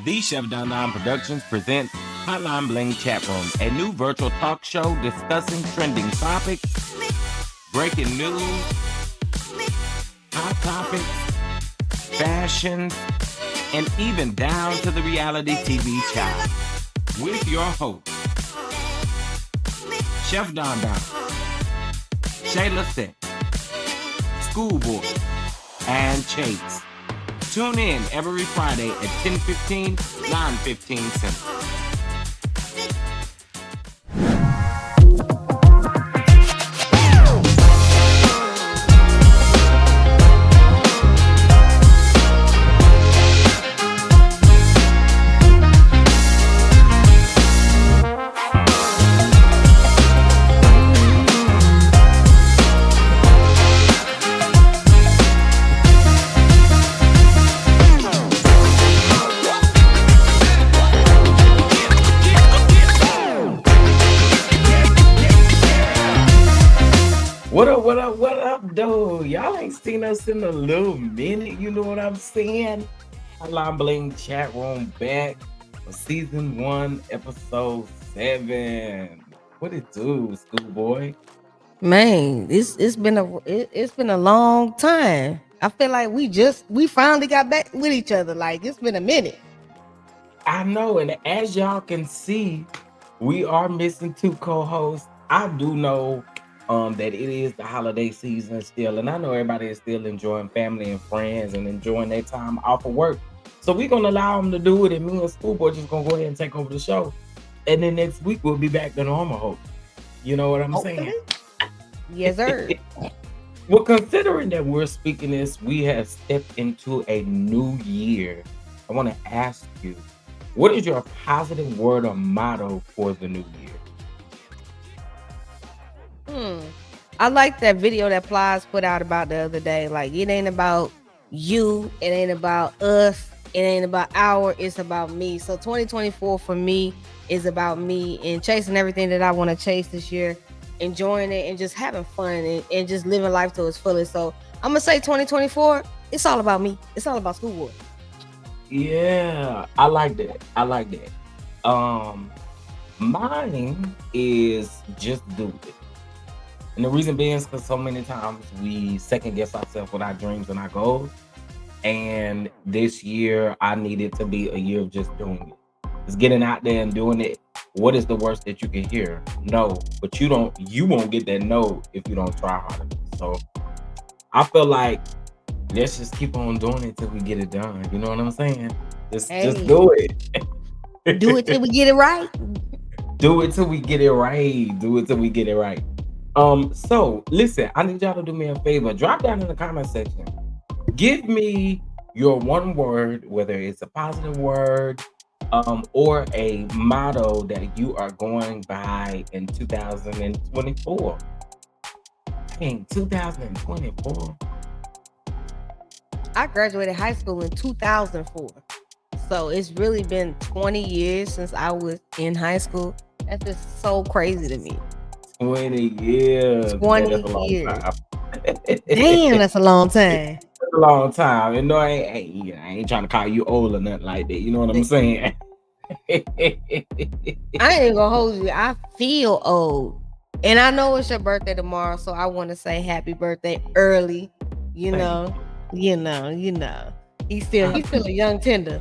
The Chef Don Productions presents Hotline Bling Chat Room, a new virtual talk show discussing trending topics, breaking news, hot topics, fashions, and even down to the reality TV child. With your hosts, Chef Don, Shaylaset, SkoolBoi, and Chase. Tune in every Friday at 10:15, 9:15 Central. What up, though? Y'all ain't seen us in a little minute, you know what I'm saying? Hotline Bling Chat Room back for season 1, episode 7. What it do, SkoolBoi? Man, it's been a long time. I feel like we finally got back with each other. Like it's been a minute. I know, and as y'all can see, we are missing 2 co-hosts. I do know that it is the holiday season still, and I know everybody is still enjoying family and friends and enjoying their time off of work. So we're gonna allow them to do it, and me and SkoolBoi just gonna go ahead and take over the show. And then next week we'll be back to normal, hope. You know what I'm saying? Yes, sir. Well, considering that we're speaking this, we have stepped into a new year. I want to ask you, what is your positive word or motto for the new year? I like that video that Plies put out about the other day. Like it ain't about you, it ain't about us, it ain't about it's about me. So 2024 for me is about me and chasing everything that I want to chase this year, enjoying it and just having fun and just living life to its fullest. So I'm gonna say 2024, it's all about me. It's all about SkoolBoi. Yeah, I like that. Mine is just do it. And the reason being is because so many times we second guess ourselves with our dreams and our goals. And this year, I need it to be a year of just doing it. Just getting out there and doing it. What is the worst that you can hear? No, but you won't get that no if you don't try harder. So I feel like let's just keep on doing it till we get it done. You know what I'm saying? Just do it. Do it till we get it right. Do it till we get it right. So listen, I need y'all to do me a favor. Drop down in the comment section. Give me your one word, whether it's a positive word, or a motto that you are going by in 2024. Dang, 2024. I graduated high school in 2004. So it's really been 20 years since I was in high school. That's just so crazy to me. 20 years. 20 years. Damn, that's a long time. That's a long time. And no, I ain't trying to call you old or nothing like that. You know what I'm saying? I ain't gonna hold you. I feel old. And I know it's your birthday tomorrow, so I want to say happy birthday early. You know. He's still a young tender.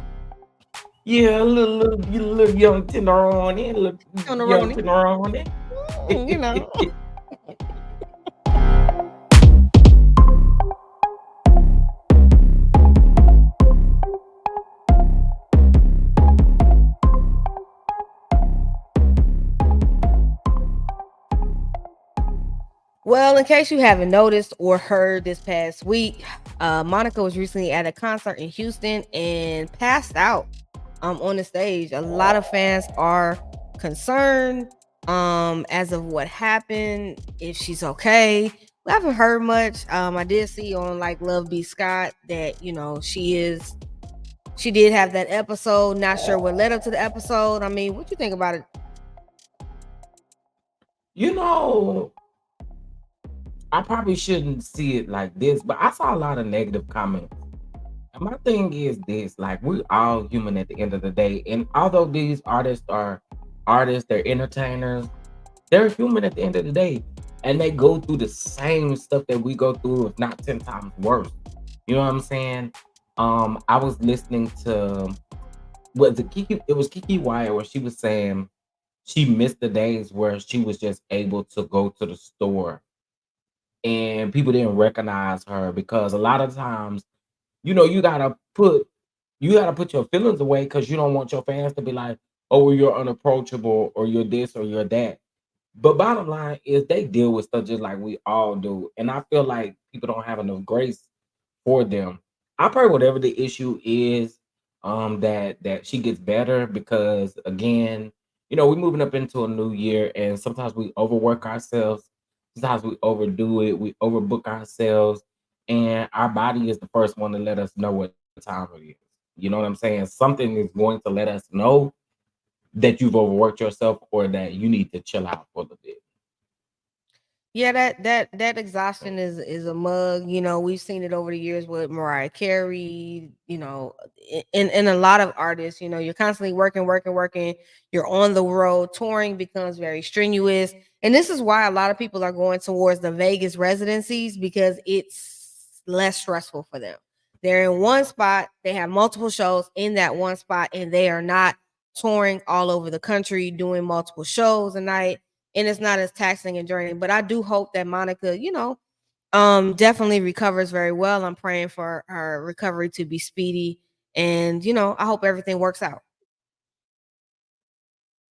Yeah, a little young tender on it. Young tender on it. You know. Well, in case you haven't noticed or heard this past week, Monica was recently at a concert in Houston and passed out on the stage. A lot of fans are concerned as of what happened, if she's okay. We haven't heard much. I did see on like Love B. Scott that, you know, she did have that episode. Not sure what led up to the episode. I mean, what you think about it? You know, I probably shouldn't see it like this, but I saw a lot of negative comments And my thing is this, like we all human at the end of the day. And although these artists are artists, they're entertainers, they're human at the end of the day. And they go through the same stuff that we go through, if not 10 times worse. You know what I'm saying? I was listening to was it Kiki, it was Kiki Wyatt where she was saying she missed the days where she was just able to go to the store and people didn't recognize her because a lot of times, you gotta put your feelings away because you don't want your fans to be like, oh, well, you're unapproachable or you're this or you're that. But bottom line is they deal with stuff just like we all do. And I feel like people don't have enough grace for them. I pray whatever the issue is, that she gets better because again, we're moving up into a new year and sometimes we overwork ourselves, sometimes we overdo it, we overbook ourselves, and our body is the first one to let us know what time it is. You know what I'm saying? Something is going to let us know that you've overworked yourself or that you need to chill out for a little bit. Yeah, that exhaustion is a mug. We've seen it over the years with Mariah Carey. In a lot of artists. You're constantly working, working, working. You're on the road. Touring becomes very strenuous, and this is why a lot of people are going towards the Vegas residencies because it's less stressful for them. They're in one spot. They have multiple shows in that one spot, and they are not touring all over the country doing multiple shows a night, and it's not as taxing and draining. But I do hope that Monica, definitely recovers very well. I'm praying for her recovery to be speedy, and I hope everything works out.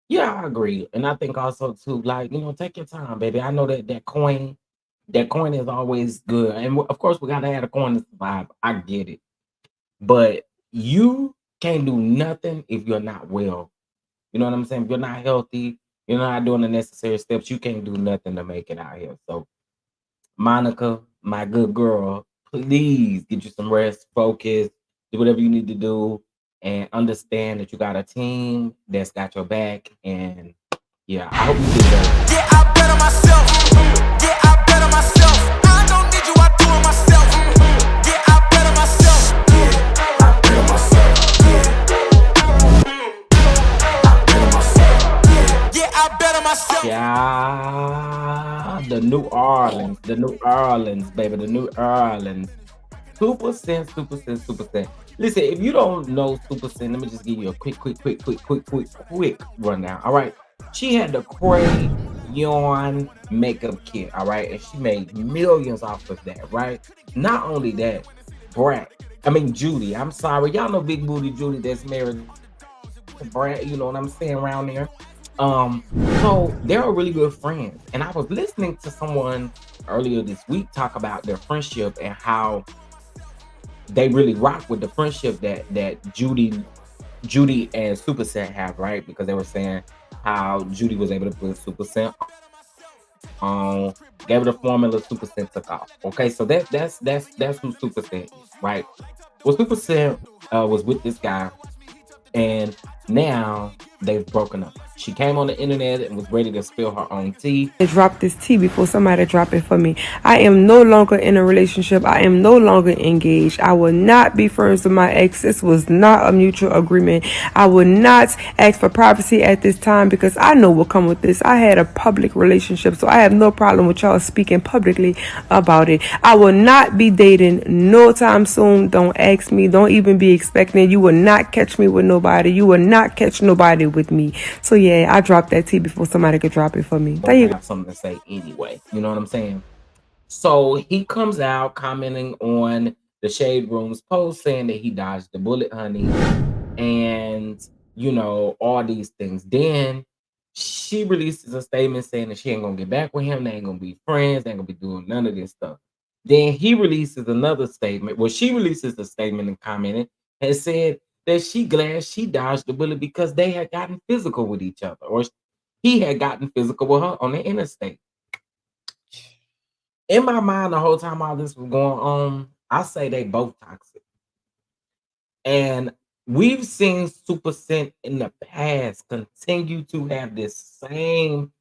Yeah, I agree. And I think also too, like, take your time, baby. I know that coin is always good. And of course we gotta have a coin to survive. I get it. But you can't do nothing if you're not well. You know what I'm saying? If you're not healthy, you're not doing the necessary steps, you can't do nothing to make it out here. So Monica, my good girl, please get you some rest, focus, do whatever you need to do, and understand that you got a team that's got your back. And yeah, I hope you get better. Yeah, I bet on myself. Yeah, I bet on myself. I don't need you, I do it myself. Yeah, I bet on myself. Yeah, I bet on myself. Yeah, I bet on myself. Yeah, the New Orleans, baby, the New Orleans. Super Cent, Super Cent, Super Cent. Listen, if you don't know Super Cent, let me just give you a quick rundown. All right. She had the crayon makeup kit, all right, and she made millions off of that, right? Not only that, Brad, I mean Judy, I'm sorry, y'all know Big Booty Judy that's married to Brad, you know what I'm saying around there. So they're really good friends. And I was listening to someone earlier this week talk about their friendship and how they really rock with the friendship that Judy and Super Scent have, right? Because they were saying how Judy was able to put Super Scent on, gave her the formula, Super Scent took off. Okay, so that's who Super Scent is, right? Well, Super Scent was with this guy, and now they've broken up. She came on the internet and was ready to spill her own tea. Drop this tea before somebody drop it for me. I am no longer in a relationship. I am no longer engaged. I will not be friends with my ex. This was not a mutual agreement. I will not ask for privacy at this time because I know what come with this. I had a public relationship, so I have no problem with y'all speaking publicly about it. I will not be dating no time soon. Don't ask me. Don't even be expecting. You will not catch me with nobody. You will not catch nobody with me. So yeah, I dropped that tea before somebody could drop it for me. Gonna There you go. have something to say anyway. You know what I'm saying? So he comes out commenting on the Shade Room's post saying that he dodged the bullet, honey, and all these things. Then she releases a statement saying that she ain't gonna get back with him, they ain't gonna be friends, they ain't gonna be doing none of this stuff. Then he releases another statement. Well, she releases a statement and commented and said that she glad she dodged the bullet because they had gotten physical with each other, or he had gotten physical with her on the interstate. In my mind, the whole time all this was going on, I say they both toxic. And we've seen Super Scent in the past continue to have this same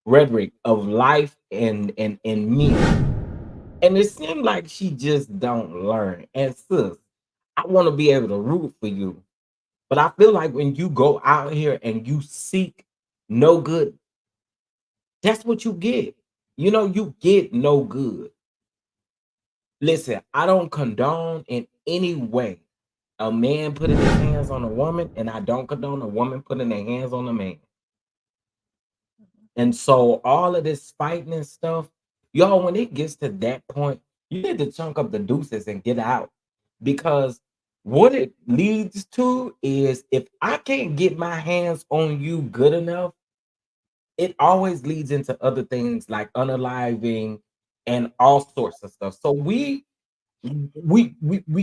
rhetoric of life and men. And it seemed like she just don't learn. And sis, I want to be able to root for you. But I feel like when you go out here and you seek no good, that's what you get. You get no good. Listen, I don't condone in any way a man putting his hands on a woman, and I don't condone a woman putting their hands on a man. And so all of this fighting and stuff, y'all, when it gets to that point, you need to chunk up the deuces and get out. Because what it leads to is if I can't get my hands on you good enough, it always leads into other things like unaliving and all sorts of stuff. So we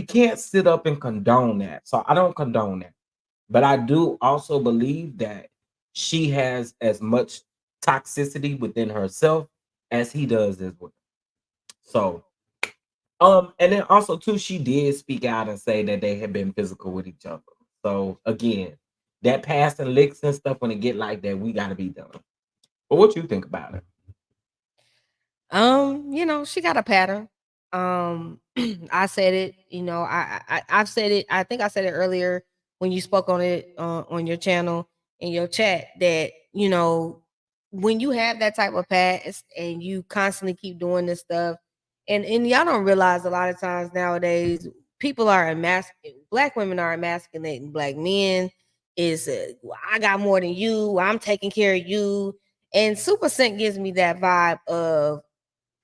can't sit up and condone that. So I don't condone that. But I do also believe that she has as much toxicity within herself as he does as well. So, and then also too, she did speak out and say that they had been physical with each other. So again, that passing licks and stuff when it get like that, we gotta be done. But what you think about it? She got a pattern. I said it, I've said it. I think I said it earlier when you spoke on it on your channel in your chat that, when you have that type of past and you constantly keep doing this stuff, and y'all don't realize a lot of times nowadays people are black women are emasculating black men. Is "Well, I got more than you, I'm taking care of you," and Super Scent gives me that vibe of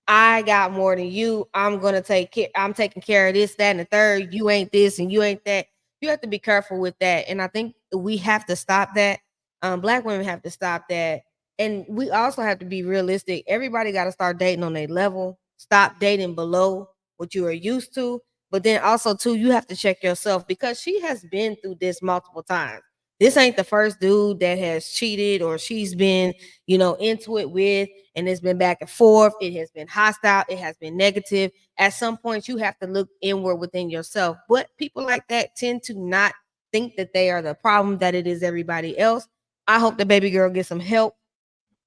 I got more than you. I'm gonna take care. I'm taking care of this, that, and the third. You ain't this and you ain't that. You have to be careful with that. And I think we have to stop that. Black women have to stop that. And we also have to be realistic. Everybody got to start dating on their level. Stop dating below what you are used to. But then also too, you have to check yourself because she has been through this multiple times. This ain't the first dude that has cheated or she's been, into it with, and it's been back and forth. It has been hostile. It has been negative. At some point, you have to look inward within yourself. But people like that tend to not think that they are the problem, that it is everybody else. I hope the baby girl gets some help.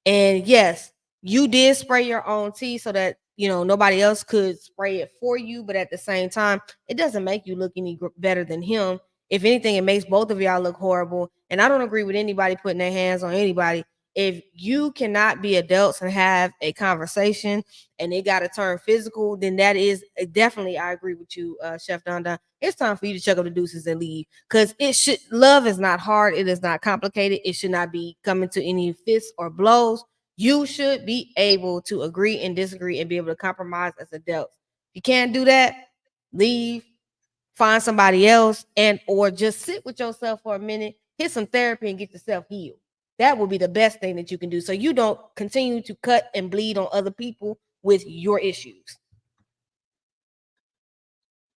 And yes, you did spray your own tea so that nobody else could spray it for you. But at the same time, it doesn't make you look any better than him. If anything, it makes both of y'all look horrible. And I don't agree with anybody putting their hands on anybody. If you cannot be adults and have a conversation and it got to turn physical, then that is definitely, I agree with you, Chef Don Don. It's time for you to check up the deuces and leave, because love is not hard. It is not complicated. It should not be coming to any fists or blows. You should be able to agree and disagree and be able to compromise as adults. If you can't do that, leave, find somebody else, and or just sit with yourself for a minute, hit some therapy and get yourself healed. That would be the best thing that you can do, so you don't continue to cut and bleed on other people with your issues.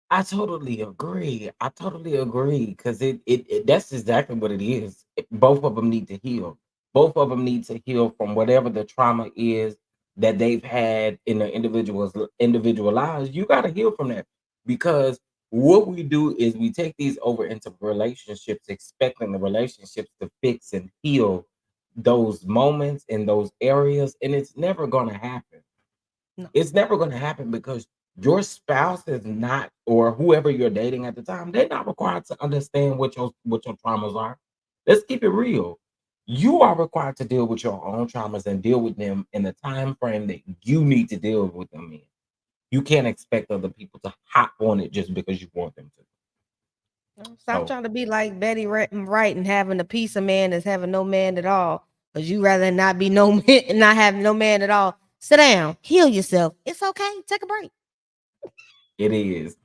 I totally agree. I totally agree because that's exactly what it is. Both of them need to heal. Both of them need to heal from whatever the trauma is that they've had in their individual lives. You got to heal from that because what we do is we take these over into relationships, expecting the relationships to fix and heal those moments in those areas, and it's never going to happen. No. It's never going to happen because your spouse is not, or whoever you're dating at the time, they're not required to understand what your traumas are. Let's keep it real. You are required to deal with your own traumas and deal with them in the time frame that you need to deal with them in. You can't expect other people to hop on it just because you want them to. Stop So trying to be like Betty Right and having a piece of man that's having no man at all. Because you rather not be no man, not have no man at all. Sit down, heal yourself. It's okay. Take a break. it is.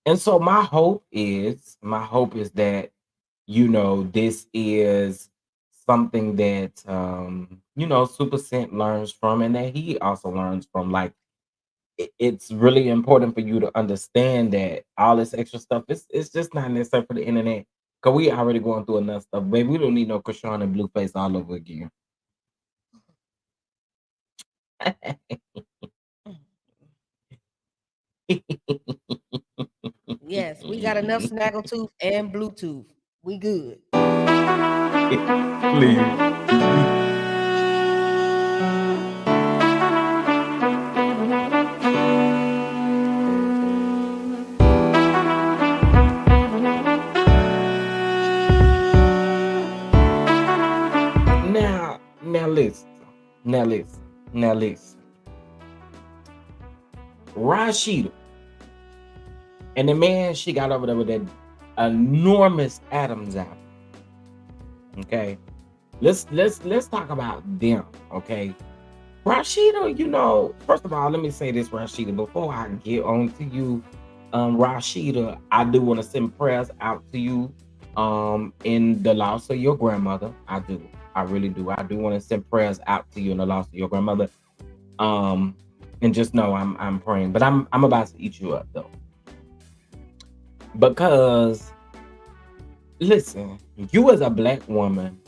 And so my hope is that this is something that Super Scent learns from and that he also learns from. Like it's really important for you to understand that all this extra stuff it's just not necessary for the internet. Cause we already going through enough stuff, baby. We don't need no Krishan and Blueface all over again. Yes, we got enough Snaggletooth and Bluetooth. We good. Please. Now listen. Now listen. Rashida and the man she got over there with that enormous Adam's apple. Okay. Let's talk about them. Okay. Rashida, first of all, let me say this, Rashida, before I get on to you, Rashida, I do want to send prayers out to you, in the loss of your grandmother. I do, I really do. I do want to send prayers out to you in the loss of your grandmother. Um, and just know I'm praying, but I'm about to eat you up though, because listen, you as a black woman,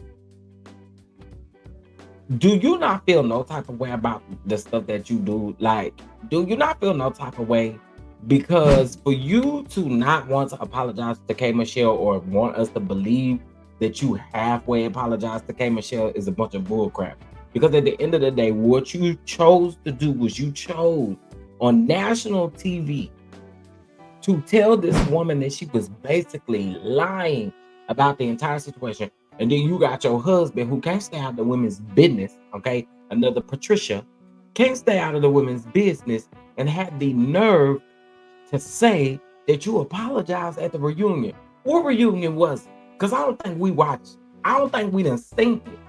do you not feel no type of way about the stuff that you do? Like, do you not feel no type of way? Because for you to not want to apologize to K Michelle or want us to believe that you halfway apologize to K Michelle is a bunch of bullcrap. Because at the end of the day, what you chose to do was you chose on national TV to tell this woman that she was basically lying about the entire situation. And then you got your husband who can't stay out of the women's business, okay? Another Patricia can't stay out of the women's business and had the nerve to say that you apologized at the reunion. What reunion was it? Because I don't think we watched. I don't think we done seen it.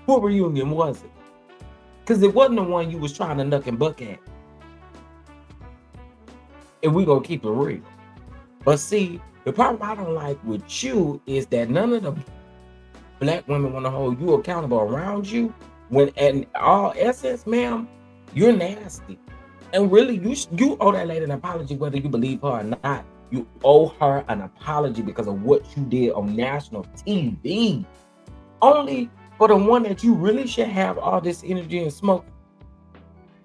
What reunion was it? Because it wasn't the one you was trying to nuck and buck at. And we gonna keep it real. But see, the problem I don't like with you is that none of the black women want to hold you accountable around you. When in all essence, ma'am, you're nasty. And really, you owe that lady an apology, whether you believe her or not. You owe her an apology because of what you did on national TV. Only for the one that you really should have all this energy and smoke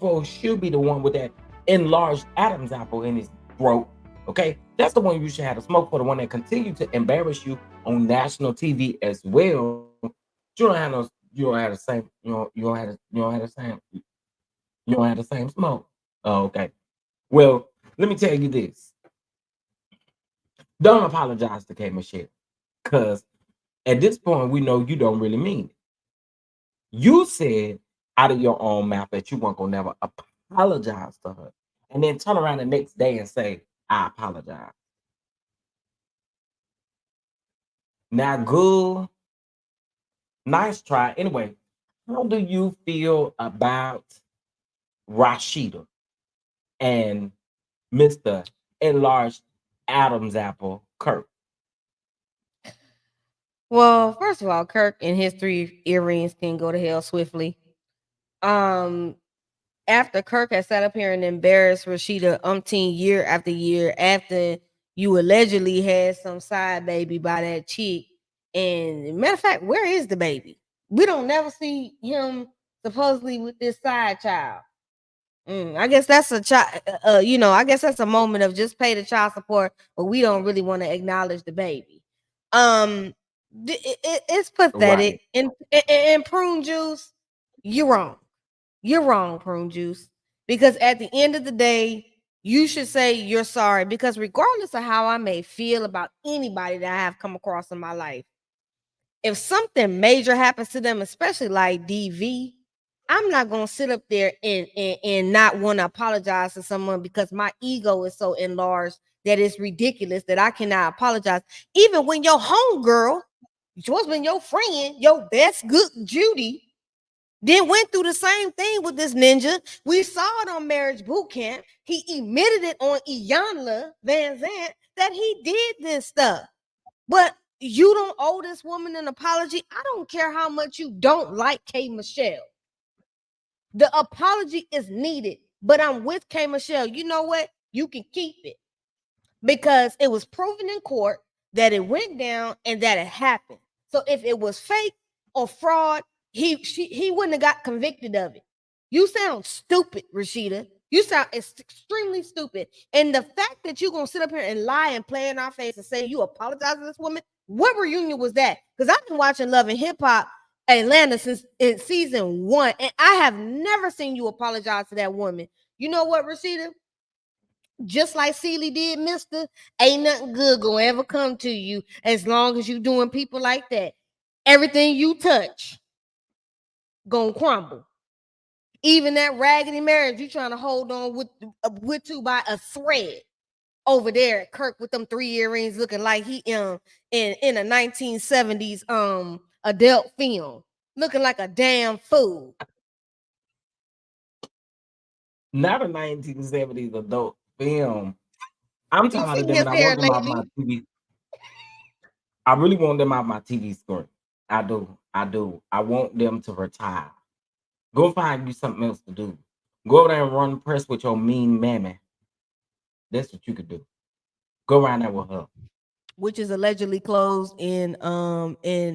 for should be the one with that enlarged Adam's apple in his throat. Okay, that's the one you should have to smoke for. The one that continued to embarrass you on national TV as well. You don't have no, you don't have the same, you don't have the same, you don't have the same smoke. Oh, okay. Well, let me tell you this: don't apologize to K Michelle, because at this point we know you don't really mean it. You said out of your own mouth that you weren't gonna never apologize to her, and then turn around the next day and say, "I apologize." Now, good, nice try. Anyway, how do you feel about Rashida and Mr. Enlarged Adam's apple, Kirk? Well, first of all, Kirk and his 3 earrings can go to hell swiftly. Um, After Kirk has sat up here and embarrassed Rashida umpteen year after year after you allegedly had some side baby by that chick. And matter of fact, where is the baby? We don't never see him supposedly with this side child. I guess that's a child. I guess that's a moment of just pay the child support, but we don't really want to acknowledge the baby. Um, it's pathetic. Right. And prune juice, you're wrong. You're wrong, prune juice. Because at the end of the day, you should say you're sorry. Because regardless of how I may feel about anybody that I have come across in my life, if something major happens to them, especially like DV, I'm not gonna sit up there and not want to apologize to someone because my ego is so enlarged that it's ridiculous that I cannot apologize. Even when your homegirl, which was when your friend, your best good Judy, then went through the same thing with this ninja. We saw it on Marriage Boot Camp. He admitted it on Iyanla Van Zant that he did this stuff. But you don't owe this woman an apology. I don't care how much you don't like K Michelle. The apology is needed. But I'm with K Michelle. You know what? You can keep it because it was proven in court that it went down and that it happened. So if it was fake or fraud, he wouldn't have got convicted of it. You sound stupid, Rashida. You sound extremely stupid. And the fact that you're gonna sit up here and lie and play in our face and say you apologize to this woman, what reunion was that? Because I've been watching Love and Hip Hop Atlanta since in season 1, and I have never seen you apologize to that woman. You know what, Rashida? Just like Celie did, mister, ain't nothing good gonna ever come to you as long as you doing people like that. Everything you touch gonna crumble. Even that raggedy marriage you trying to hold on with to by a thread over there. Kirk with them 3 earrings, looking like he in a 1970s adult film, looking like a damn fool. Not a 1970s adult film. I'm You tired of seen them, his and I hair want them off my lately? TV. I really want them off my TV screen. I do. I do. I want them to retire. Go find you something else to do. Go over there and run press with your mean mammy. That's what you could do. Go around there with her. Which is allegedly closed in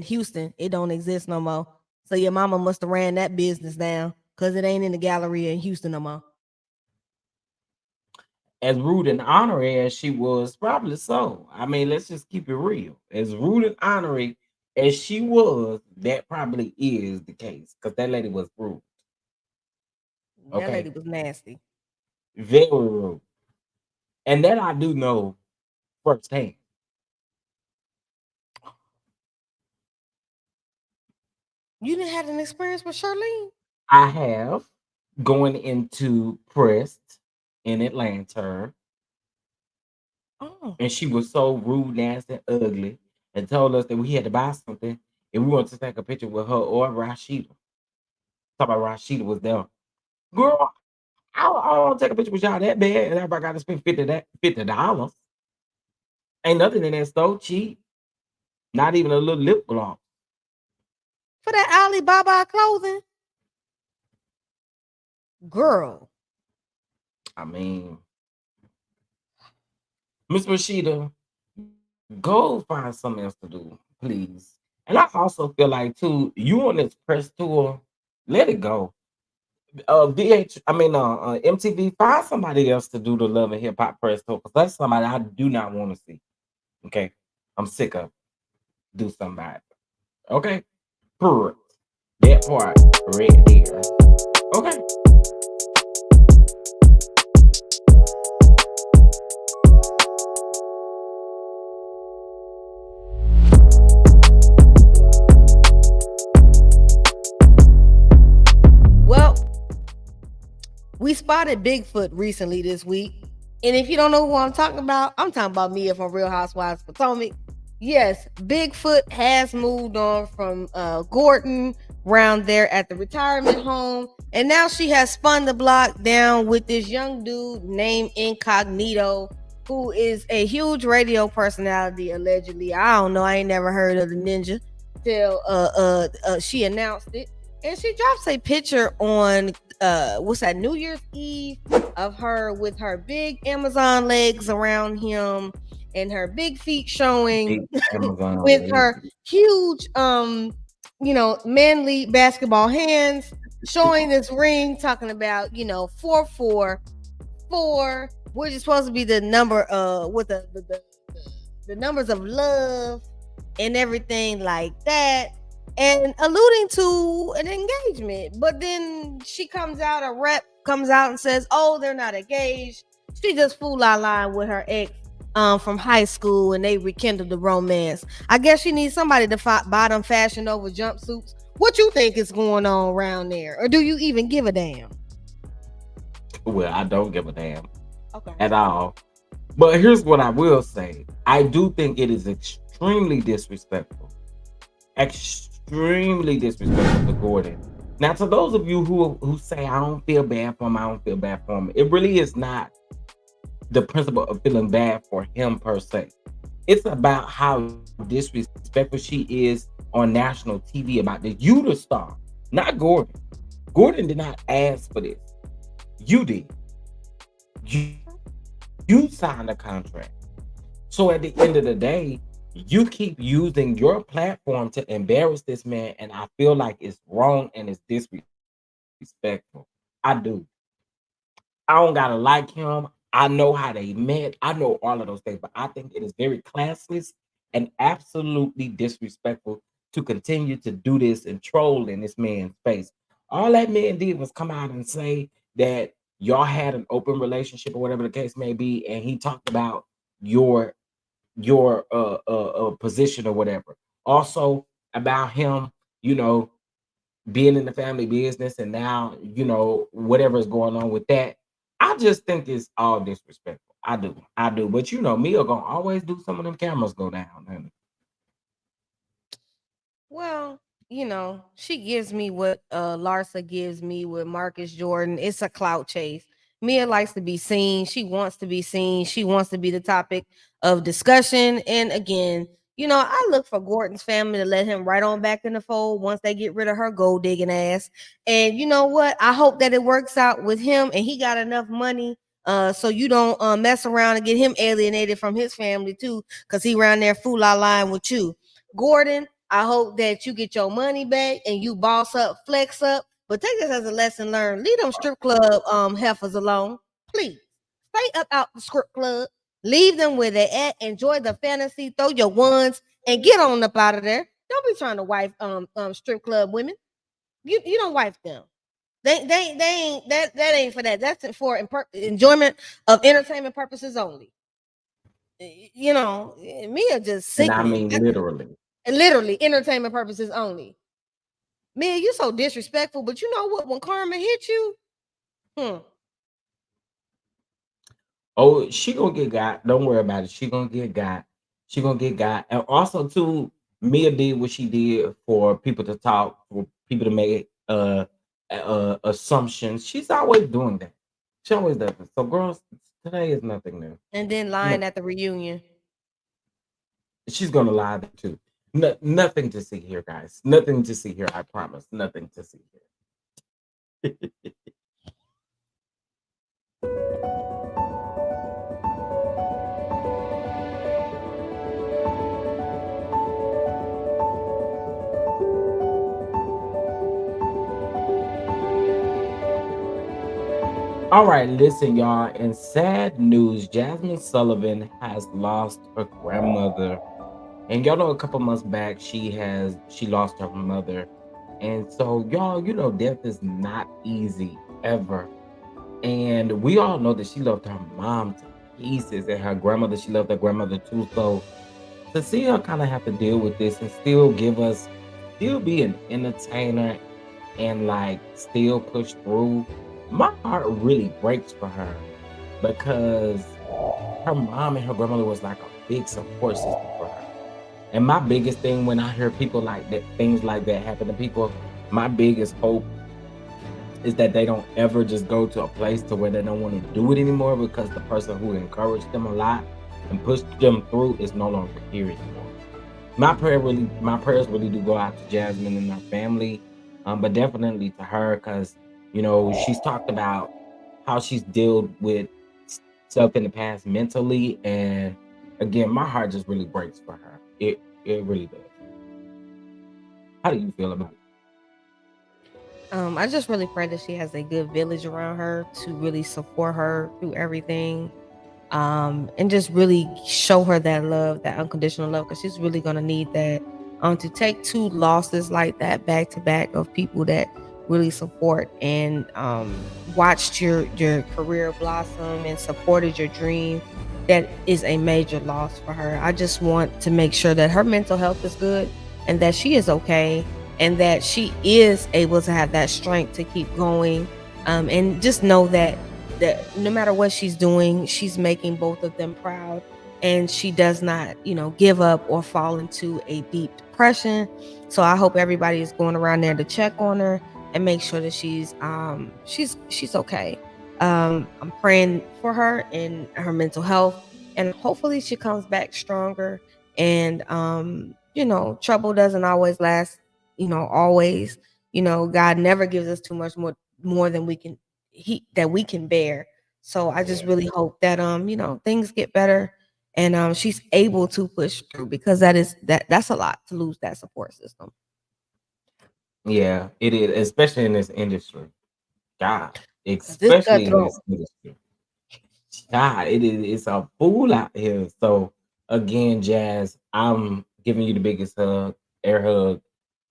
Houston. It don't exist no more. So your mama must have ran that business down because it ain't in the gallery in Houston no more. As rude and honorary as she was, probably so. I mean, let's just keep it real. As rude and honorary as she was, that probably is the case because that lady was rude. That lady Okay, was nasty. very rude, and that I do know firsthand. You didn't have an experience with Charlene? I have going into press in Atlanta, Oh, and she was so rude, nasty, and ugly, and told us that we had to buy something and we wanted to take a picture with her or Rashida. Talk about Rashida was there. Girl, I don't take a picture with y'all that bad, and everybody got to spend $50. Ain't nothing in that store cheap. Not even a little lip gloss. for that Alibaba clothing, girl. I mean, Miss Rashida, go find something else to do, please. And I also feel like too, you on this press tour, let it go. MTV, find somebody else to do the Love and Hip Hop press tour because that's somebody I do not want to see. Okay, I'm sick of. Do somebody. Okay, Purr. That part right there. Okay. Well, we spotted Bigfoot recently this week. And if you don't know who I'm talking about Mia from Real Housewives of Potomac. Yes, Bigfoot has moved on from Gordon round there at the retirement home. And now she has spun the block down with this young dude named Incognito, who is a huge radio personality, allegedly. I don't know. I ain't never heard of the ninja till she announced it. And she drops a picture on what's that, New Year's Eve, of her with her big Amazon legs around him and her big feet showing Big Amazon with her lady. huge manly basketball hands, showing this ring, talking about 444, which is supposed to be the number with the numbers of love and everything like that, and alluding to an engagement. But then she comes out, a rep comes out and says, oh, they're not engaged. She just fool la line with her ex from high school, and they rekindled the romance. I guess she needs somebody to buy them fashion over jumpsuits. What you think is going on around there? Or do you even give a damn? Well, I don't give a damn Okay. at all. But here's what I will say. I do think it is extremely disrespectful. Extremely disrespectful to Gordon. Now, to those of you who say I don't feel bad for him, I don't feel bad for him. It really is not the principle of feeling bad for him per se. It's about how disrespectful she is on national TV about this. You the star, not Gordon. Gordon did not ask for this. You did. You signed a contract. So at the end of the day, you keep using your platform to embarrass this man, and I feel like it's wrong and it's disrespectful. I do. I don't gotta like him. I know how they met. I know all of those things, but I think it is very classless and absolutely disrespectful to continue to do this and troll in this man's face. All that man did was come out and say that y'all had an open relationship or whatever the case may be, and he talked about your position or whatever. Also about him, you know, being in the family business, and now whatever is going on with that. I just think it's all disrespectful. I do. But Mia gonna always do some of them cameras go down, and Well, she gives me what Larsa gives me with Marcus Jordan. It's a clout chase. Mia likes to be seen. She wants to be seen. She wants to be the topic of discussion. And again, I look for Gordon's family to let him right on back in the fold once they get rid of her gold digging ass. And you know what? I hope that it works out with him and he got enough money so you don't mess around and get him alienated from his family too, because he around there fool la lying with you. Gordon, I hope that you get your money back and you boss up, flex up. But take this as a lesson learned. Leave them strip club heifers alone. Please. Stay up out the strip club. Leave them where they at. Enjoy the fantasy. Throw your ones and get on up out of there. Don't be trying to wife strip club women. You don't wife them. They ain't that ain't for that. That's for enjoyment of entertainment purposes only. Mia just I sickening. mean literally. Literally entertainment purposes only. Man, you so disrespectful, but you know what? When karma hit you, hmm, Oh, she gonna get got. Don't worry about it. She gonna get got. She gonna get got. And also too, Mia did what she did for people to talk, for people to make assumptions. She's always doing that. She always does it. So girls, today is nothing new. and then lying No, at the reunion. she's gonna lie there too. Nothing to see here, guys. Nothing to see here. I promise. Nothing to see here. All right, listen, y'all. In sad news, Jasmine Sullivan has lost her grandmother. And y'all know a couple months back she lost her mother. And so y'all, death is not easy ever. And we all know that she loved her mom to pieces, and her grandmother, she loved her grandmother too. So to see her kind of have to deal with this and still be an entertainer and like still push through, my heart really breaks for her because her mom and her grandmother was like a big support system for her. And my biggest thing when I hear people like that, things like that happen to people, my biggest hope is that they don't ever just go to a place to where they don't want to do it anymore because the person who encouraged them a lot and pushed them through is no longer here anymore. My prayers really do go out to Jasmine and her family, but definitely to her because she's talked about how she's dealt with stuff in the past mentally, and again, my heart just really breaks for her. It really does. How do you feel about it? I just really pray that she has a good village around her to really support her through everything. And just really show her that love, that unconditional love, because she's really gonna need that. To take two losses like that back to back of people that really support and watched your career blossom and supported your dream, that is a major loss for her. I just want to make sure that her mental health is good and that she is okay and that she is able to have that strength to keep going. And just know that no matter what she's doing, she's making both of them proud, and she does not, give up or fall into a deep depression. So I hope everybody is going around there to check on her and make sure that she's okay. I'm praying for her and her mental health, and hopefully she comes back stronger. And trouble doesn't always last, always. God never gives us too much more than we can bear. So I just really hope that things get better and she's able to push through, because that's a lot to lose that support system. Yeah, it is, especially in this industry. God, 'Cause this especially in cutthroat. this industry. God, it's a fool out here. So again, Jazz, I'm giving you the biggest air hug.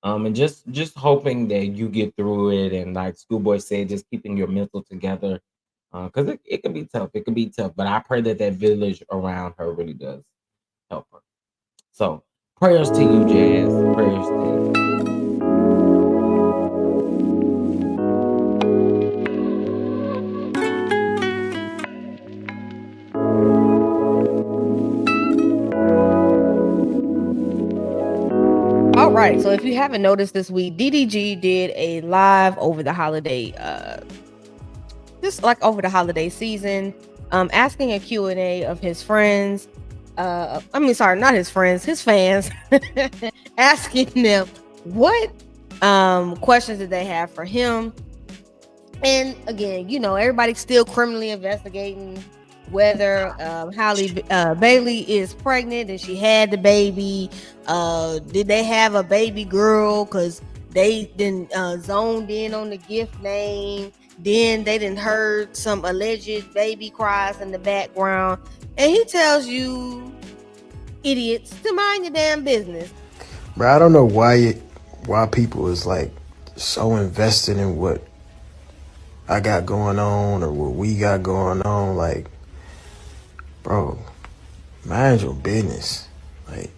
And just hoping that you get through it, and like SkoolBoi said, just keeping your mental together. Because it can be tough. It can be tough. But I pray that that village around her really does help her. So prayers to you, Jazz. Prayers to you. Right. So if you haven't noticed this week, DDG did a live over the holiday, just like over the holiday season, asking a Q&A of his friends. I mean, sorry, not his friends, his fans, asking them what questions did they have for him. And again, everybody's still criminally investigating whether Halle Bailey is pregnant and she had the baby. Did they have a baby girl? Because they didn't zoned in on the gift name. Then they didn't heard some alleged baby cries in the background. And he tells you idiots to mind your damn business. Bro, I don't know why people is like so invested in what I got going on or what we got going on. Like, bro, mind your business. Like,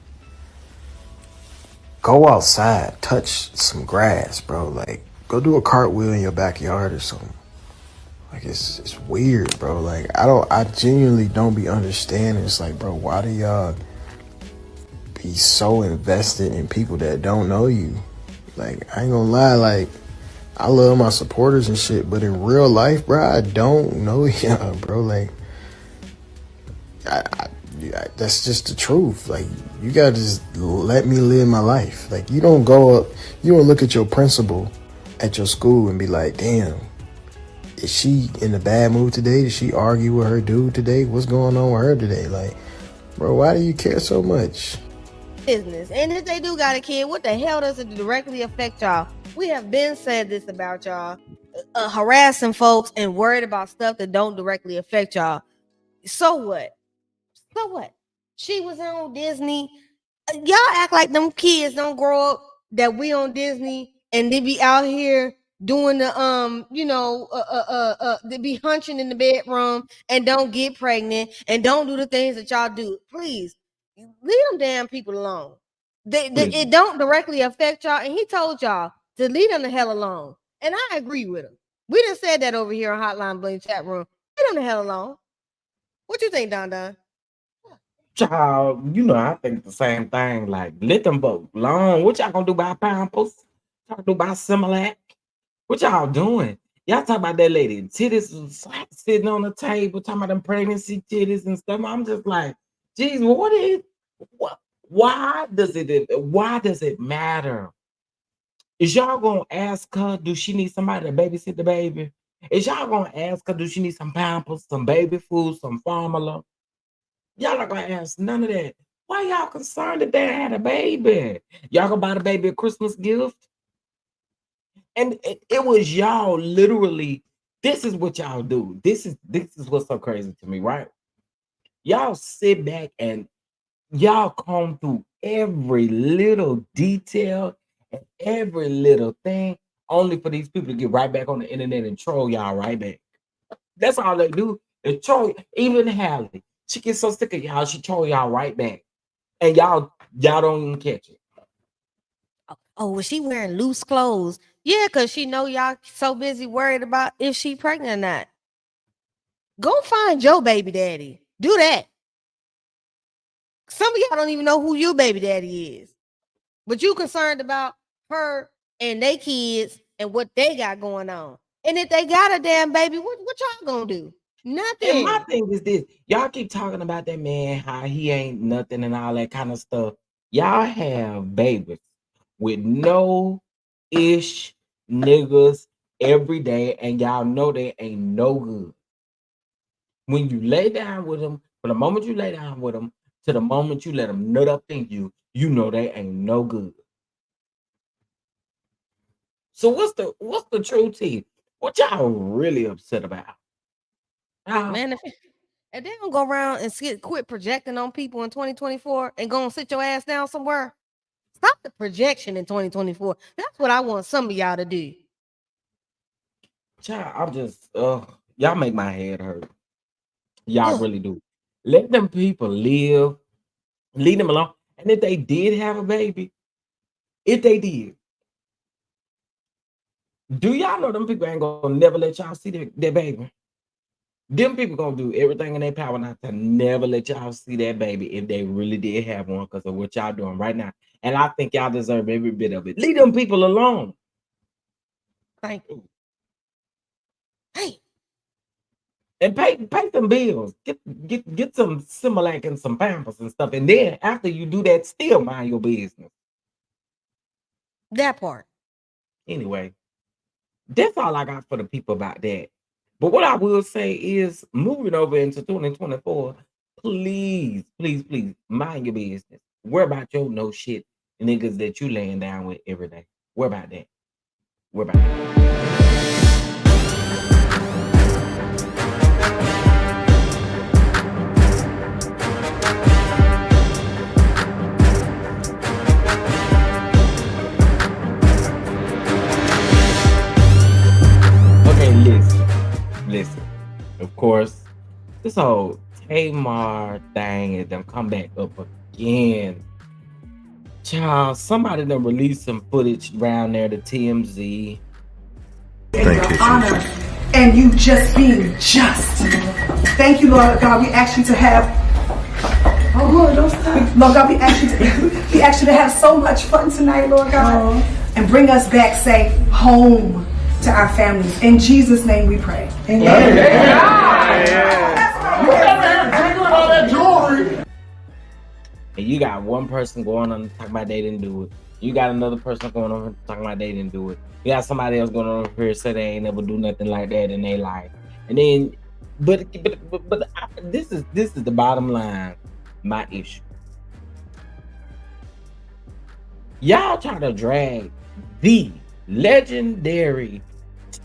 go outside, touch some grass, bro. Like, go do a cartwheel in your backyard or something. Like, it's weird, bro. Like, I genuinely don't be understanding. It's like, bro, why do y'all be so invested in people that don't know you? Like, I ain't gonna lie, like, I love my supporters and shit, but in real life, bro, I don't know y'all, bro. Like, that's just the truth. Like, you gotta just let me live my life. Like, you don't go up, you don't look at your principal at your school and be like, damn, is she in a bad mood today? Did she argue with her dude today? What's going on with her today? Like, bro, why do you care so much? Business. And if they do got a kid, what the hell does it directly affect y'all? We have been said this about y'all, harassing folks and worried about stuff that don't directly affect y'all. So what? So what? She was on Disney. Y'all act like them kids don't grow up that we on Disney and they be out here doing the they be hunching in the bedroom and don't get pregnant and don't do the things that y'all do. Please leave them damn people alone. It don't directly affect y'all, and he told y'all to leave them the hell alone. And I agree with him. We done said that over here on Hotline Bling Chat Room. Leave them the hell alone. What you think, Don Don? Child, I think the same thing. Like, let them vote long. What y'all gonna do about Pampers? Y'all gonna do about Similac? What y'all doing? Y'all talk about that lady titties sitting on the table, talking about them pregnancy titties and stuff. I'm just like, geez, what? Why does it matter? Is y'all gonna ask her, do she need somebody to babysit the baby? Is y'all gonna ask her, do she need some Pampers, some baby food, some formula? Y'all not gonna ask none of that. Why y'all concerned that they had a baby? Y'all gonna buy the baby a Christmas gift? And it was y'all literally. This is what y'all do. This is what's so crazy to me, right? Y'all sit back and y'all comb through every little detail and every little thing, only for these people to get right back on the internet and troll y'all right back. That's all they do. Is troll. Even Hallie, she gets so sick of y'all, she troll y'all right back, and y'all don't even catch it. Oh, was she wearing loose clothes? Yeah, because she know y'all so busy worried about if she pregnant or not. Go find your baby daddy. Do that. Some of y'all don't even know who your baby daddy is. But you concerned about her and they kids and what they got going on. And if they got a damn baby, what y'all gonna do? And my Nothing. thing is this: y'all keep talking about that man, how he ain't nothing and all that kind of stuff. Y'all have babies with no ish niggas every day, and y'all know they ain't no good. When you lay down with them, from the moment you lay down with them to the moment you let them nut up in you, you know they ain't no good. So what's the true tea? What y'all really upset about? Man, if they don't go around and quit projecting on people in 2024 and go and sit your ass down somewhere, stop the projection in 2024. That's what I want some of y'all to do. Child, I'm just y'all make my head hurt. Y'all Ugh. really do. Let them people live, leave them alone. And if they did have a baby, if they did, do y'all know them people ain't gonna never let y'all see their baby? Them people gonna do everything in their power not to never let y'all see that baby if they really did have one because of what y'all doing right now. And I think y'all deserve every bit of it. Leave them people alone. Thank you. Hey. And pay some bills. Get some Similac and some Pampers and stuff. And then after you do that, still mind your business. That part. Anyway, that's all I got for the people about that. But what I will say is moving over into 2024, please, please, please mind your business. Worry about your no shit niggas that you laying down with every day. Worry about that. Worry about that. Okay, listen. Of course, this whole Tamar thing is done come back up again. Child, somebody done released some footage around there to TMZ. Thank you, honor, and you just being just. Thank you, Lord God. We ask you to have. Oh Lord, don't stop. Lord God, we ask you to have so much fun tonight, Lord God, and bring us back safe home to our families. In Jesus' name, we pray. Amen. And you got one person going on talking about they didn't do it. You got another person going on talking about they didn't do it. You got somebody else going on here say they ain't never do nothing like that in their life. And then, this is the bottom line. My issue. Y'all try to drag the legendary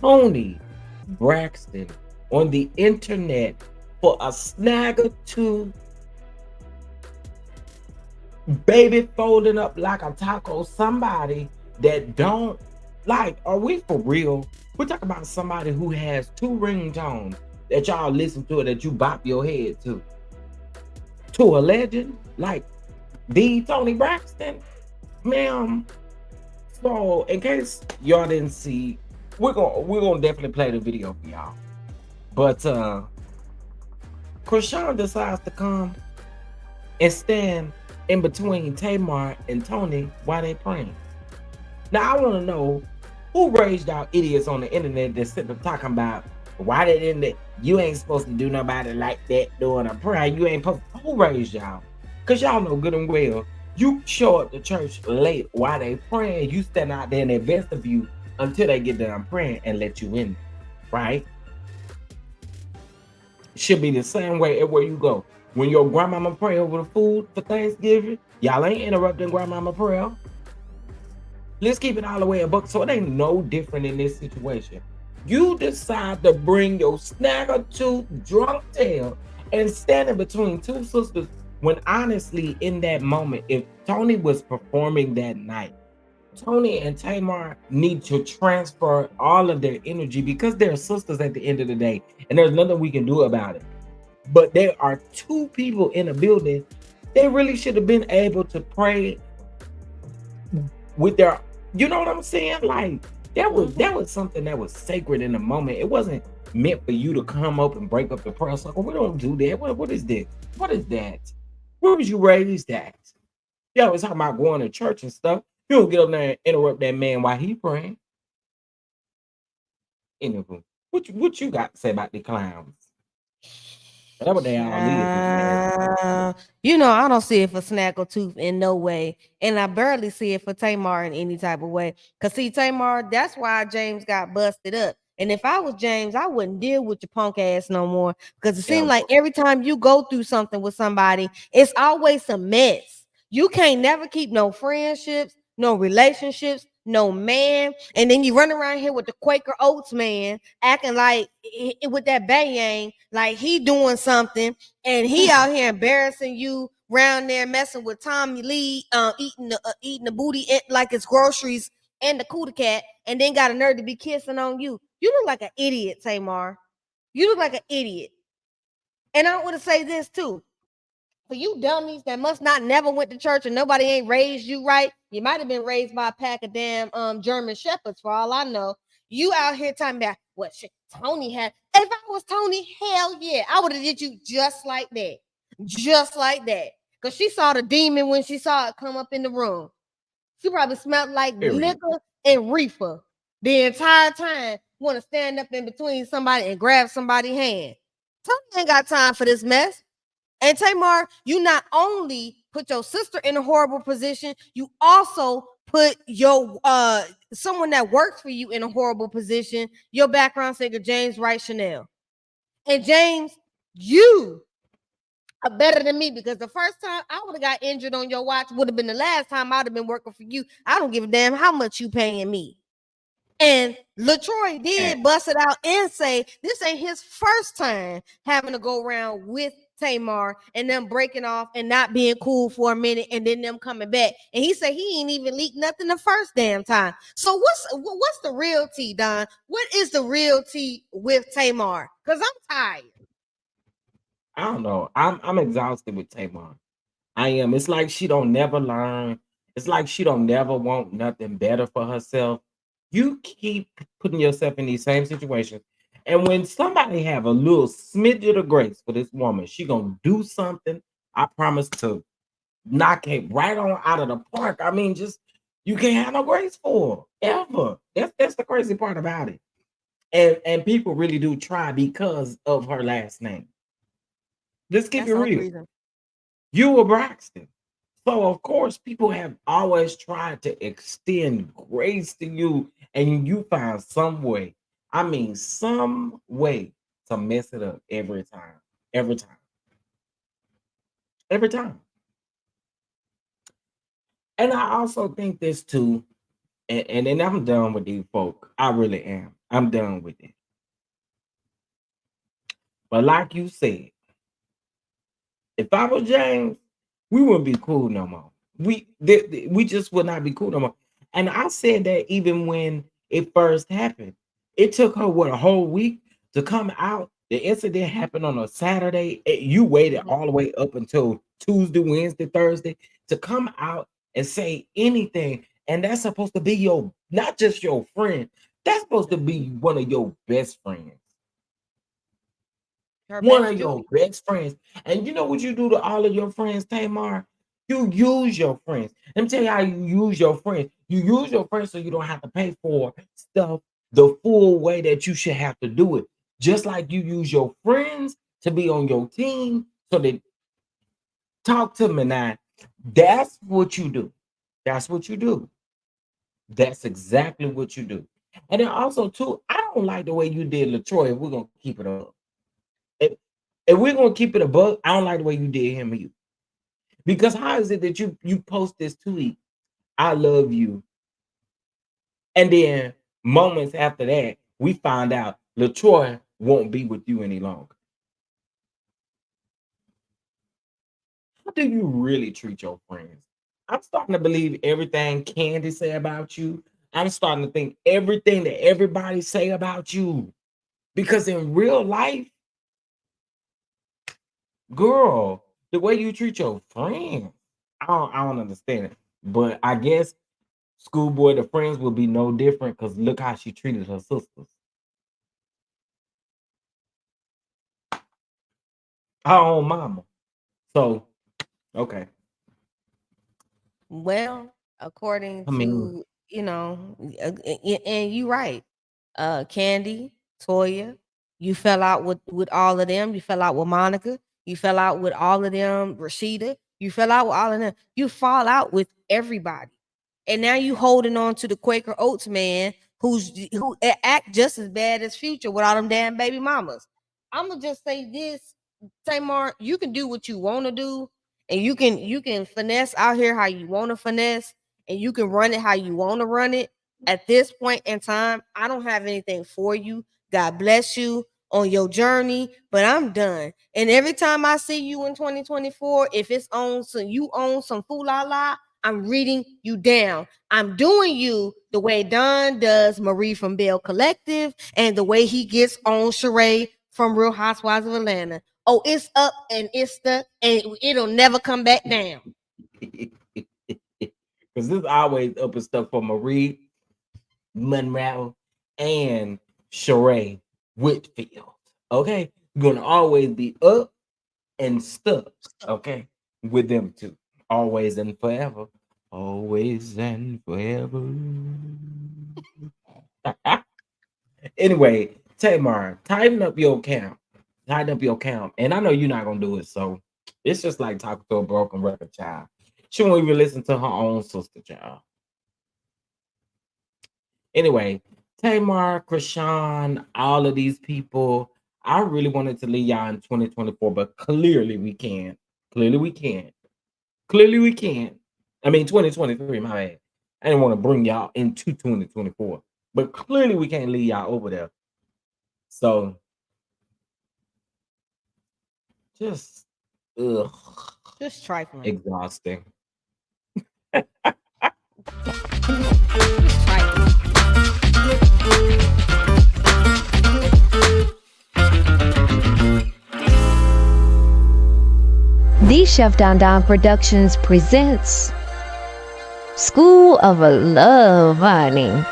Tony Braxton on the internet for a snag or two. Baby folding up like a taco. Somebody that don't like, are we for real? We're talking about somebody who has 2 ringtones that y'all listen to, that you bop your head to a legend like the Tony Braxton, ma'am. So in case y'all didn't see, we're gonna definitely play the video for y'all. But Krishan decides to come and stand in between Tamar and Tony while they praying. Now I want to know who raised y'all idiots on the internet that sitting there talking about why they didn't. You ain't supposed to do nobody like that during a prayer. You ain't supposed. Who raised y'all? Cause y'all know good and well you show up to church late while they praying. You stand out there in their vestibule until they get done praying and let you in, right? Should be the same way everywhere you go. When your grandmama pray over the food for Thanksgiving, y'all ain't interrupting grandmama prayer. Let's keep it all the way a buck. So it ain't no different in this situation. You decide to bring your snag or two drunk tail and stand in between 2 sisters when honestly in that moment, if Tony was performing that night, Tony and Tamar need to transfer all of their energy because they're sisters at the end of the day, and there's nothing we can do about it. But there are 2 people in a building. They really should have been able to pray with their, you know what I'm saying? Like that was something that was sacred in the moment. It wasn't meant for you to come up and break up the prayer circle. We don't do that. What is this? What is that? Where was you raised at? Y'all was talking about going to church and stuff. You don't get up there and interrupt that man while he praying. Anywho, what you got to say about the clowns? That's what they all is. You know, I don't see it for Snaggletooth in no way. And I barely see it for Tamar in any type of way. Because see, Tamar, that's why James got busted up. And if I was James, I wouldn't deal with your punk ass no more. Because it seems like every time you go through something with somebody, it's always a mess. You can't never keep no friendships, no relationships, no man. And then you run around here with the Quaker Oats man acting like with that bayang, like he doing something, and he out here embarrassing you round there messing with Tommy Lee, eating the booty like it's groceries and the cootie cat, and then got a nerve to be kissing on you. You look like an idiot, Tamar. You look like an idiot. And I want to say this too. For you dummies that must not never went to church and nobody ain't raised you right, you might have been raised by a pack of damn German shepherds for all I know. You out here talking about what Tony had. If I was Tony, hell yeah, I would have did you just like that, just like that. Cause she saw the demon when she saw it come up in the room. She probably smelled like Period. liquor and reefer the entire time. Want to stand up in between somebody and grab somebody's hand. Tony ain't got time for this mess. And Tamar, you not only put your sister in a horrible position, you also put your someone that works for you in a horrible position. Your background singer James Wright Chanel. And James, you are better than me because the first time I would have got injured on your watch would have been the last time I'd have been working for you. I don't give a damn how much you paying me. And LaTroy did bust it out and say this ain't his first time having to go around with Tamar and them breaking off and not being cool for a minute and then them coming back. And he said he ain't even leaked nothing the first damn time. So what's the real tea, Don? What is the real tea with Tamar? Because I'm tired. I don't know. I'm exhausted with Tamar. I am. It's like she don't never learn. It's like she don't never want nothing better for herself. You keep putting yourself in these same situations. And when somebody have a little smidget of grace for this woman, she gonna do something. I promise to knock it right on out of the park. I mean, just you can't have no grace for her, ever. That's the crazy part about it. And people really do try because of her last name. Let's keep That's it the only real. reason. You were Braxton. So of course, people have always tried to extend grace to you, and you find some way. I mean, some way to mess it up every time. Every time. Every time. And I also think this too, and then I'm done with these folk. I really am. I'm done with it. But like you said, if I was James, we wouldn't be cool no more. We just would not be cool no more. And I said that even when it first happened, it took her what a whole week to come out. The incident happened on a Saturday. You waited Mhm. all the way up until Tuesday, Wednesday, Thursday to come out and say anything. And that's supposed to be your not just your friend. That's supposed to be one of your best friends. Her One best of your Judy. best friends. And you know what you do to all of your friends, Tamar? You use your friends. Let me tell you how you use your friends. You use your friends so you don't have to pay for stuff the full way that you should have to do it. Just like you use your friends to be on your team. So they talk to me now. That's what you do. That's what you do. That's exactly what you do. And then also, too, I don't like the way you did LaTroy. If we're gonna keep it up. If, if we're gonna keep it a buck, I don't like the way you did him you. Because how is it that you post this tweet, I love you, and then moments after that, we find out LaTroy won't be with you any longer. How do you really treat your friends? I'm starting to believe everything Candy say about you. I'm starting to think everything that everybody say about you. Because in real life, girl, the way you treat your friends, I don't understand it. But I guess SkoolBoi, the friends will be no different because look how she treated her sisters. Her own mama. So, okay. Well, according I mean, to and you right, Candy, Toya, you fell out with all of them. You fell out with Monica. You fell out with all of them. Rashida, you fell out with all of them. You fall out with everybody, and now you holding on to the Quaker Oats man who act just as bad as Future with all them damn baby mamas. I'm gonna just say this, Tamar, you can do what you want to do, and you can finesse out here how you want to finesse, and you can run it how you want to run it. At this point in time, I don't have anything for you. God bless you on your journey, but I'm done. And every time I see you in 2024, if it's on some you own some fool la la, I'm reading you down. I'm doing you the way Don does Marie from Bell Collective and the way he gets on Sheree from Real Housewives of Atlanta. Oh, it's up and it's stuck and it'll never come back down. because this always up and stuff for Marie, Monroe, and Sheree. Whitfield. Okay, you're gonna always be up and stuck. Okay, with them two, always and forever, always and forever. Anyway, Tamar, tighten up your count. Tighten up your count. And I know you're not gonna do it, so it's just like talking to a broken record child. She won't even listen to her own sister child. Anyway, Tamar, Krishan, all of these people, I really wanted to leave y'all in 2024, but clearly we can't. Clearly we can't. Clearly we can't. I mean 2023, my bad. I didn't want to bring y'all into 2024, but clearly we can't leave y'all over there. So just ugh, Just trifling. exhausting. Just trifling. The Chef Don Don Productions presents School of Love, honey.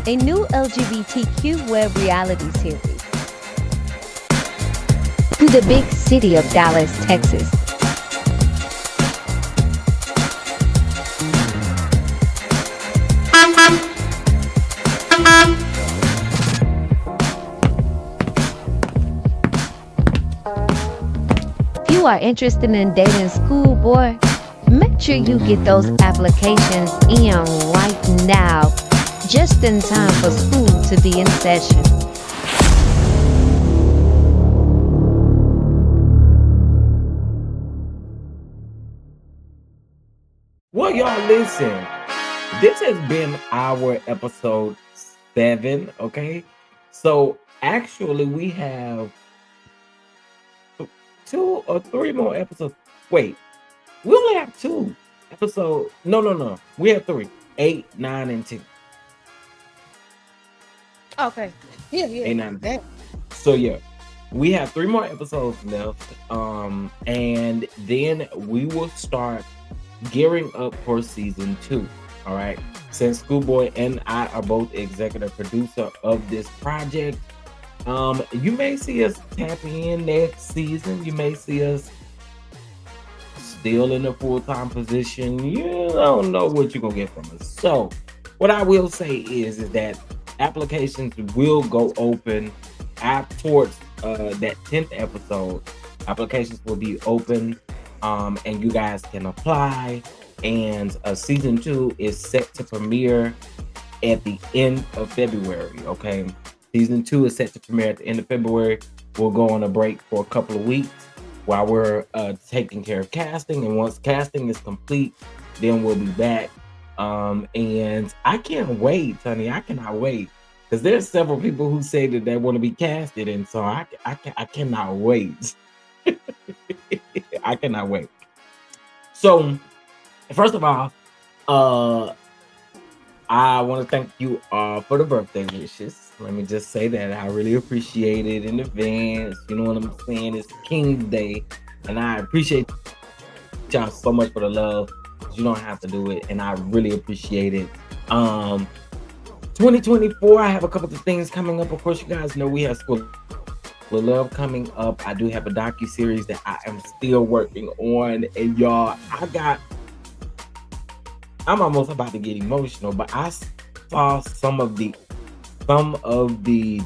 A new LGBTQ web reality series. To the big city of Dallas, Texas. If you are interested in dating SkoolBoi, make sure you get those applications in right now, just in time for school to be in session. Well, y'all listen. This has been our episode 7. Okay, so actually we have 2 or 3 more episodes. Wait, we only have 2 episodes. No. We have 3, 8, 9, and 10. Okay. Yeah, 8, yeah. 9, and 10. That, So yeah, we have 3 more episodes left. And then we will start gearing up for season 2. All right. Since SkoolBoi and I are both executive producer of this project, you may see us tap in next season. You may see us still in a full-time position. You don't know what you're gonna get from us. So what I will say is that applications will go open towards that 10th episode. Applications will be open, and you guys can apply. And season 2 is set to premiere at the end of February. Okay, season 2 is set to premiere at the end of February. We'll go on a break for a couple of weeks while we're taking care of casting, and once casting is complete, then we'll be back. And I can't wait, honey. I cannot wait, because there's several people who say that they want to be casted, and so I cannot wait. I cannot wait. So first of all, uh I want to thank you all for the birthday wishes. Let me just say that I really appreciate it in advance. You know what I'm saying? It's King's Day, and I appreciate y'all so much for the love. You don't have to do it, and I really appreciate it. 2024, I have a couple of things coming up. Of course, you guys know we have School of Love coming up. I do have a docu-series that I am still working on, and y'all, I'm almost about to get emotional, but I saw some of the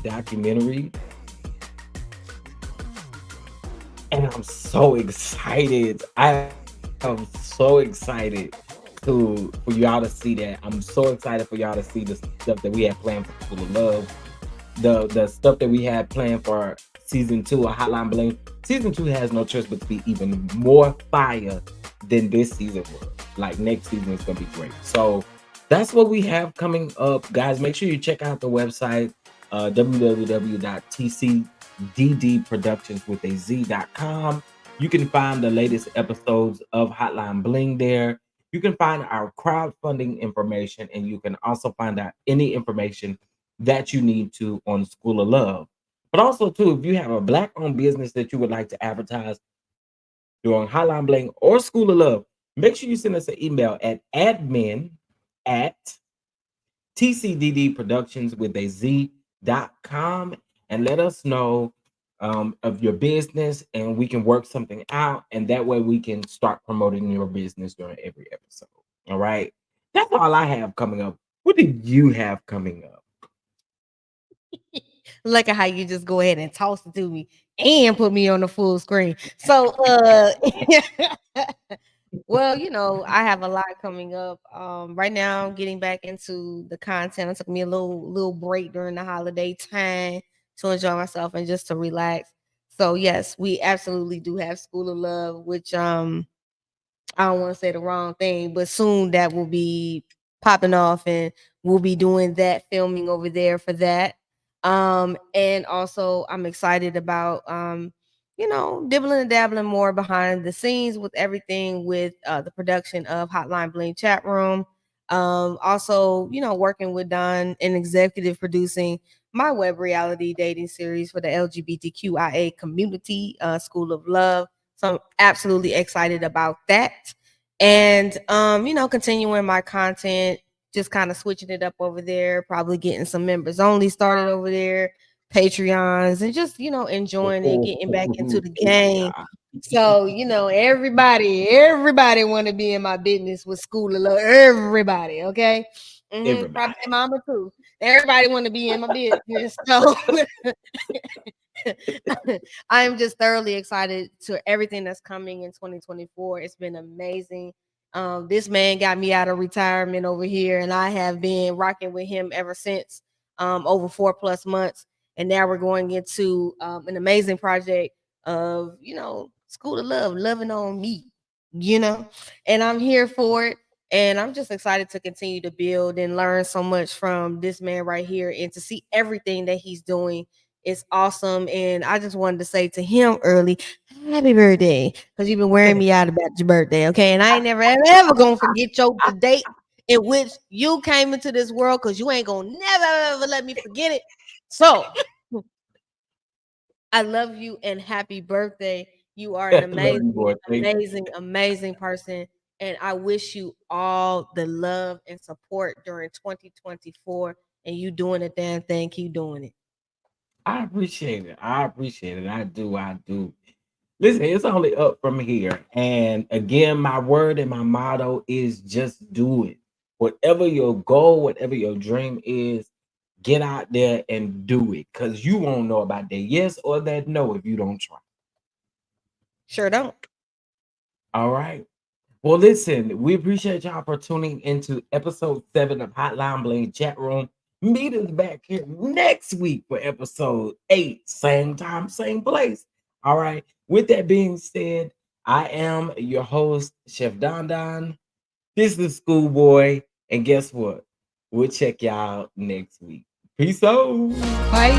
documentary, and I'm so excited. I am so excited for y'all to see that. I'm so excited for y'all to see the stuff that we have planned for School of Love, the stuff that we had planned for season 2 of Hotline Bling. Season 2 has no choice but to be even more fire than this season was. Like, next season is gonna be great. So that's what we have coming up, guys. Make sure you check out the website, www.tcddproductions.com. You can find the latest episodes of Hotline Bling there. You can find our crowdfunding information, and you can also find out any information that you need to on School of Love. But also, too, if you have a Black-owned business that you would like to advertise during Hotline Bling or School of Love, make sure you send us an email at admin at TCDD Productions with a Z.com, and let us know of your business, and we can work something out. And that way we can start promoting your business during every episode. All right. That's all I have coming up. What do you have coming up? Look at how you just go ahead and toss it to me and put me on the full screen. So well, I have a lot coming up. Right now I'm getting back into the content. It took me a little break during the holiday time to enjoy myself and just to relax. So yes, we absolutely do have School of Love, which I don't want to say the wrong thing, but soon that will be popping off and we'll be doing that filming over there for that. And also I'm excited about dibbling and dabbling more behind the scenes with everything with the production of Hotline Bling Chat Room. Also, working with Don and executive producing my web reality dating series for the LGBTQIA community, School of Love. So I'm absolutely excited about that. And continuing my content, just kind of switching it up over there, probably getting some members only started over there, Patreons, and just enjoying it, getting back into the game. Patreon. So, everybody want to be in my business with School of Love. Everybody, okay? Probably Everybody. my mama too. Everybody want to be in my business. So I am just thoroughly excited to everything that's coming in 2024. It's been amazing. This man got me out of retirement over here, and I have been rocking with him ever since, over 4+ months. And now we're going into an amazing project of, School of Love, loving on me, and I'm here for it. And I'm just excited to continue to build and learn so much from this man right here and to see everything that he's doing. It's awesome. And I just wanted to say to him early, happy birthday. Because you've been wearing me out about your birthday. Okay. And I ain't never ever gonna forget the date in which you came into this world, because you ain't gonna never ever let me forget it. So I love you and happy birthday. You are an Love you, amazing, boy. Thank you. amazing person. And I wish you all the love and support during 2024. And you doing the damn thing. Keep doing it. I appreciate it. I appreciate it. I do. I do. Listen, it's only up from here. And again, my word and my motto is just do it. Whatever your goal, whatever your dream is, get out there and do it. Because you won't know about that yes or that no if you don't try. Sure don't. All right. Well, listen, we appreciate y'all for tuning into episode 7 of Hotline Bling Chat Room. Meet us back here next week for episode 8, same time, same place. All right. With that being said, I am your host, Chef Don Don. This is SkoolBoi. And guess what? We'll check y'all next week. Peace out. Bye.